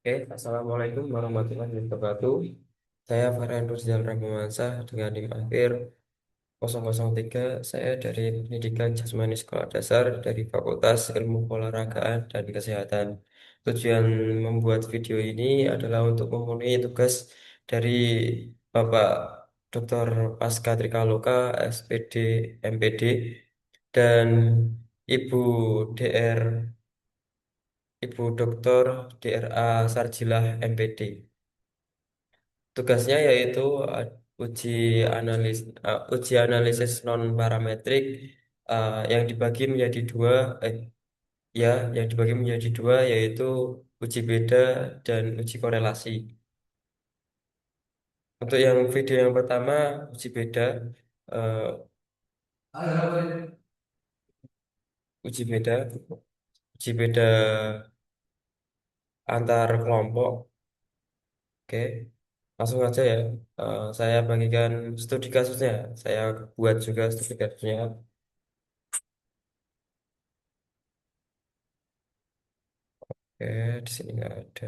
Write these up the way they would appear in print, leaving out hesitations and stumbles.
Oke, Assalamualaikum warahmatullahi wabarakatuh. Saya Farhan Rusdial Rahmawansyah dengan NIM akhir 003. Saya dari Pendidikan Jasmani Sekolah Dasar dari Fakultas Ilmu Olahragaan dan Kesehatan. Tujuan membuat video ini adalah untuk memenuhi tugas dari Bapak Dr. Pasca Trikaloka, SPD, MPD, dan Ibu DR Ibu Dr. DRA Sarjilah MPD. Tugasnya yaitu uji analis uji analisis non parametrik yang dibagi menjadi dua ya yang dibagi menjadi dua yaitu uji beda dan uji korelasi. Untuk yang video yang pertama uji beda eh, uji beda uji beda antar kelompok. Oke, langsung aja ya. Saya bagikan studi kasusnya. Saya buat juga studi kasusnya. Oke, di sini nggak ada.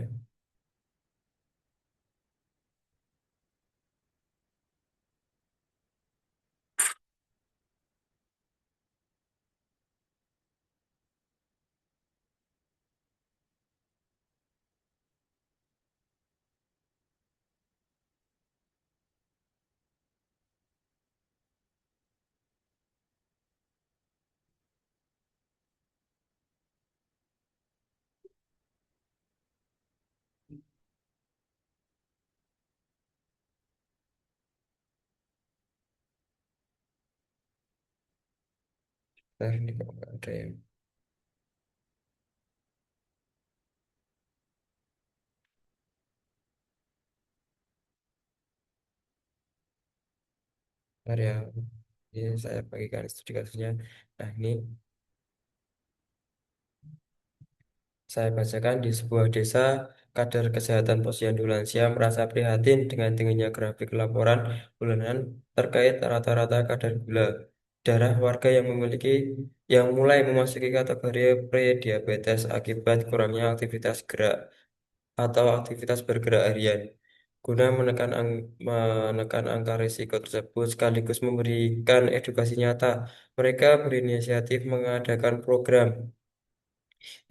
Bentar, ini kok nggak ada yang. Bentar ya. Ini saya bagikan studi kasusnya. Nah, ini saya bacakan di sebuah desa, kader kesehatan posyandu lansia merasa prihatin dengan tingginya grafik laporan bulanan terkait rata-rata kadar gula darah warga yang mulai memasuki kategori prediabetes akibat kurangnya aktivitas gerak atau aktivitas bergerak harian. Guna menekan angka risiko tersebut sekaligus memberikan edukasi nyata, mereka berinisiatif mengadakan program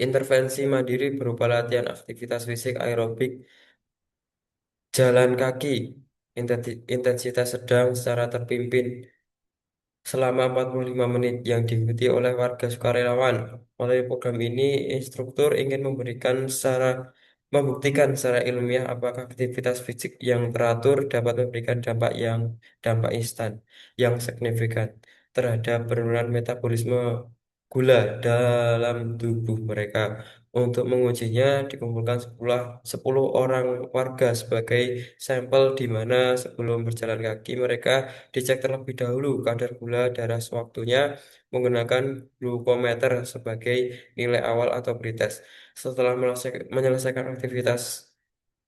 intervensi mandiri berupa latihan aktivitas fisik aerobik, jalan kaki, intensitas sedang secara terpimpin selama 45 menit yang diikuti oleh warga sukarelawan. Melalui program ini, instruktur ingin membuktikan secara ilmiah apakah aktivitas fisik yang teratur dapat memberikan dampak instan yang signifikan terhadap penurunan metabolisme gula dalam tubuh mereka. Untuk mengujinya, dikumpulkan 10 orang warga sebagai sampel di mana sebelum berjalan kaki mereka dicek terlebih dahulu kadar gula darah sewaktunya menggunakan glukometer sebagai nilai awal atau pretest. Setelah menyelesaikan aktivitas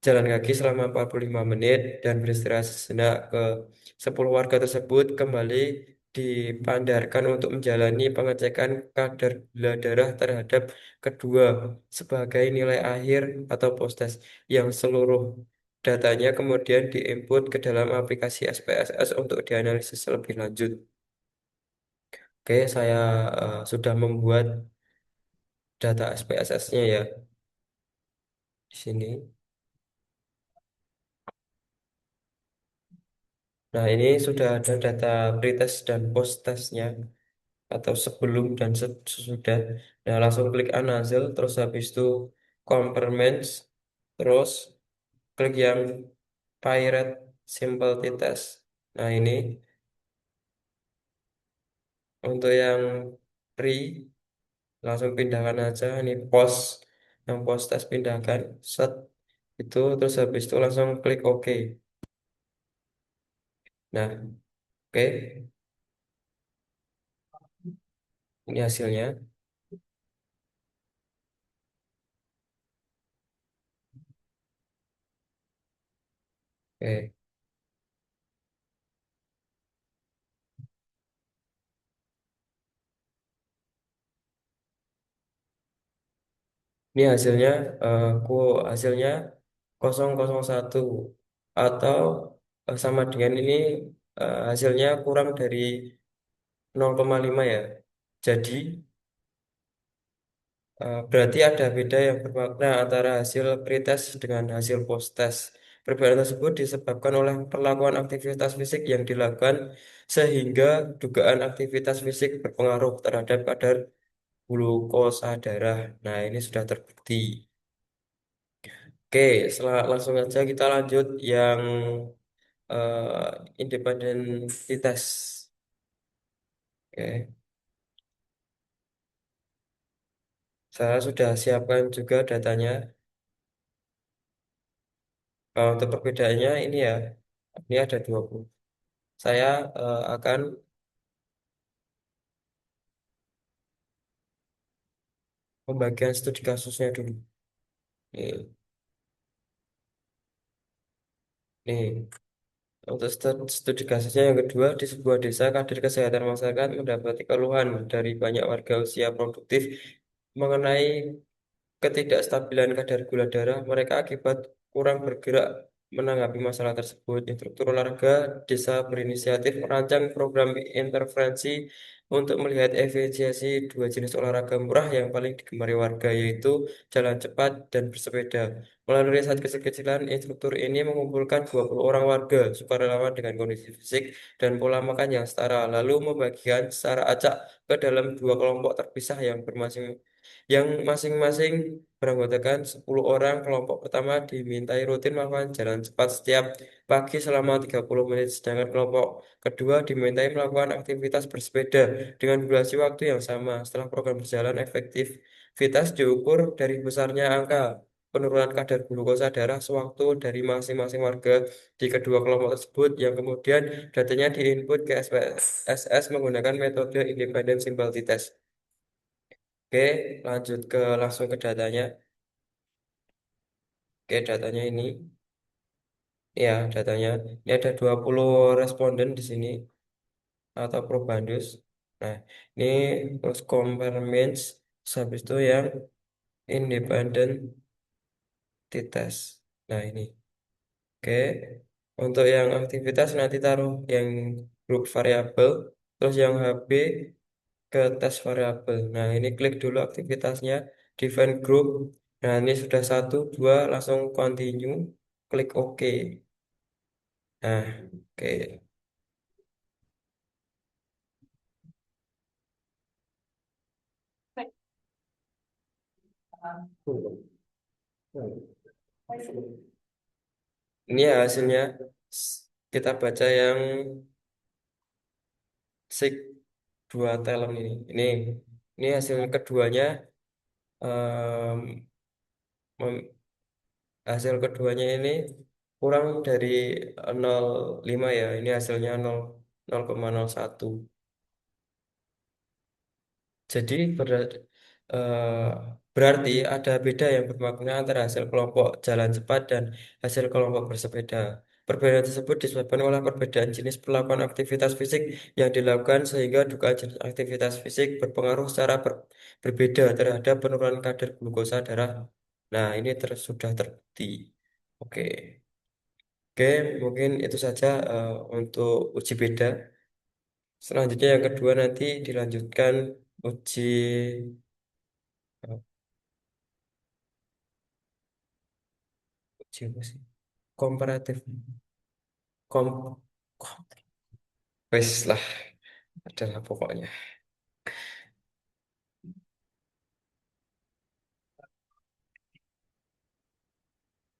jalan kaki selama 45 menit dan beristirahat sejenak, ke 10 warga tersebut kembali dipandarkan untuk menjalani pengecekan kadar gula darah terhadap kedua sebagai nilai akhir atau post test yang seluruh datanya kemudian diinput ke dalam aplikasi SPSS untuk dianalisis lebih lanjut. Oke, saya sudah membuat data SPSS-nya ya di sini. Nah, ini sudah ada data pretest dan post testnya atau sebelum dan sesudah. Nah, langsung klik Anazil, terus habis itu Compartments, terus klik yang Pirate Simple T-Test. Nah, ini untuk yang pre, langsung pindahkan aja. Ini post, yang post test pindahkan, set, itu, terus habis itu langsung klik OK. Nah, oke, ini hasilnya. Oke. Ini hasilnya, ku hasilnya 0,01 atau sama dengan ini, hasilnya kurang dari 0,5 ya. Jadi berarti ada beda yang bermakna antara hasil pretest dengan hasil post-test. Perbedaan tersebut disebabkan oleh perlakuan aktivitas fisik yang dilakukan sehingga dugaan aktivitas fisik berpengaruh terhadap kadar glukosa darah. Nah, ini sudah terbukti. Oke, langsung aja kita lanjut yang independentitas. Oke, saya sudah siapkan juga datanya. Untuk perbedaannya ini ya, ini ada 20. Saya akan pembagian studi kasusnya dulu. Nih, nih. Untuk studi kasusnya yang kedua, di sebuah desa, kader kesehatan masyarakat mendapati keluhan dari banyak warga usia produktif mengenai ketidakstabilan kadar gula darah mereka akibat kurang bergerak. Menanggapi masalah tersebut, instruktur olahraga desa berinisiatif merancang program intervensi untuk melihat efisiensi dua jenis olahraga murah yang paling digemari warga, yaitu jalan cepat dan bersepeda. Melalui riset kecil-kecilan, instruktur ini mengumpulkan 20 orang warga sukarelawan dengan kondisi fisik dan pola makan yang setara, lalu membagikan secara acak ke dalam dua kelompok terpisah yang masing-masing beranggotakan 10 orang. Kelompok pertama dimintai rutin melakukan jalan cepat setiap pagi selama 30 menit, sedangkan kelompok kedua dimintai melakukan aktivitas bersepeda dengan durasi waktu yang sama. Setelah program berjalan, efektivitas diukur dari besarnya angka penurunan kadar glukosa darah sewaktu dari masing-masing warga di kedua kelompok tersebut, yang kemudian datanya diinput ke SPSS menggunakan metode independent sympathy test. Oke, lanjut ke langsung ke datanya. Oke, datanya ini. Ya, datanya. Ini ada 20 responden di sini atau probandus. Nah, ini terus complements, habis itu yang independent test. Nah, ini. Oke. Untuk yang aktivitas nanti taruh yang grup variabel, terus yang HB ke tes variabel. Nah, ini klik dulu aktivitasnya, define group. Nah, ini sudah satu, dua, langsung continue, klik OK. Nah, oke. Ini ya hasilnya. Kita baca yang sig dua talent ini. Ini hasil keduanya. em, mem- Hasil keduanya ini kurang dari 0,5 ya. Ini hasilnya 0,01. Jadi eh, berarti ada beda yang bermakna antara hasil kelompok jalan cepat dan hasil kelompok bersepeda. Perbedaan tersebut disebabkan oleh perbedaan jenis pelakuan aktivitas fisik yang dilakukan, sehingga dugaan jenis aktivitas fisik berpengaruh secara berbeda terhadap penurunan kadar glukosa darah. Nah, ini sudah terbukti. Oke, oke, mungkin itu saja untuk uji beda. Selanjutnya yang kedua nanti dilanjutkan uji uji apa sih? Komparatif. Kom, kom- Wes lah adalah pokoknya.